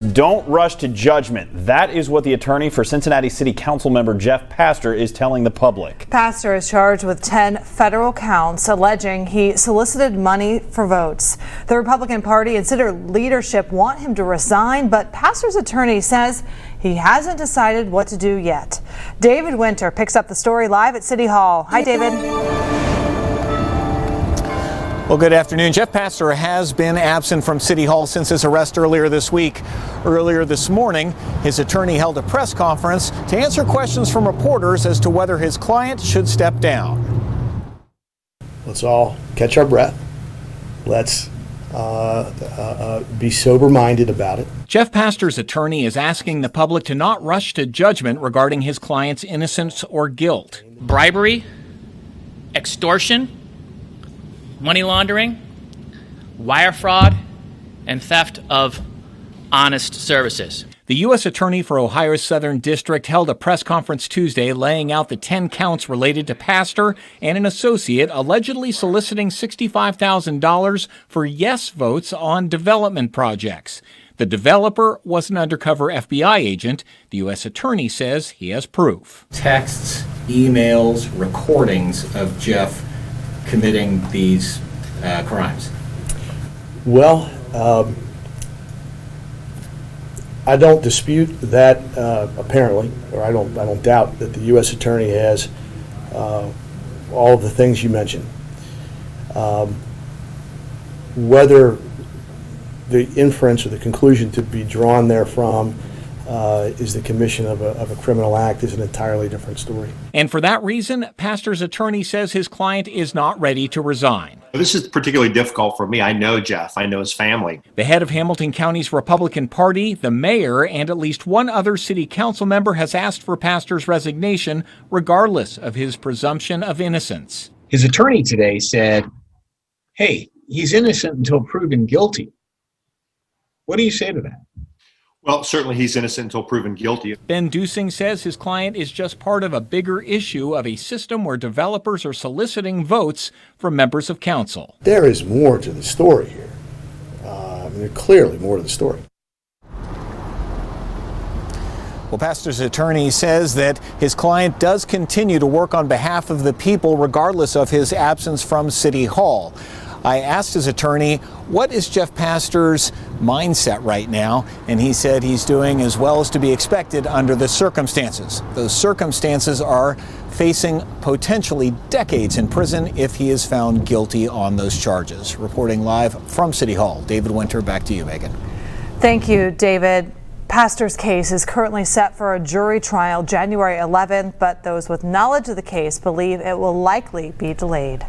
Don't rush to judgment. That is what the attorney for Cincinnati City Council member Jeff Pastor is telling the public. Pastor is charged with 10 federal counts alleging he solicited money for votes. The Republican Party and city leadership want him to resign, but Pastor's attorney says he hasn't decided what to do yet. David Winter picks up the story live at City Hall. Hi, David. Well, good afternoon. Jeff Pastor has been absent from City Hall since his arrest earlier this week. Earlier this morning, his attorney held a press conference to answer questions from reporters as to whether his client should step down. Let's all catch our breath. Let's be sober-minded about it. Jeff Pastor's attorney is asking the public to not rush to judgment regarding his client's innocence or guilt. Bribery, extortion, money laundering, wire fraud, and theft of honest services. The U.S. Attorney for Ohio's Southern District held a press conference Tuesday laying out the 10 counts related to Pastor and an associate allegedly soliciting $65,000 for yes votes on development projects. The developer was an undercover FBI agent. The U.S. Attorney says he has proof. Texts, emails, recordings of Jeff committing these crimes? Well, I don't dispute that apparently, or I don't doubt that the U.S. Attorney has all of the things you mentioned. Whether the inference or the conclusion to be drawn therefrom is the commission of a criminal act is an entirely different story. And for that reason, Pastor's attorney says his client is not ready to resign. This is particularly difficult for me. I know Jeff. I know his family. The head of Hamilton County's Republican Party, the mayor, and at least one other city council member has asked for Pastor's resignation, regardless of his presumption of innocence. His attorney today said, hey, he's innocent until proven guilty. What do you say to that? Well, certainly he's innocent until proven guilty. Ben Dusing says his client is just part of a bigger issue of a system where developers are soliciting votes from members of council. There is more to the story here. There's clearly more to the story. Well, Pastor's attorney says that his client does continue to work on behalf of the people regardless of his absence from City Hall. I asked his attorney, what is Jeff Pastor's mindset right now? And he said he's doing as well as to be expected under the circumstances. Those circumstances are facing potentially decades in prison if he is found guilty on those charges. Reporting live from City Hall, David Winter, back to you, Megan. Thank you, David. Pastor's case is currently set for a jury trial January 11th, but those with knowledge of the case believe it will likely be delayed.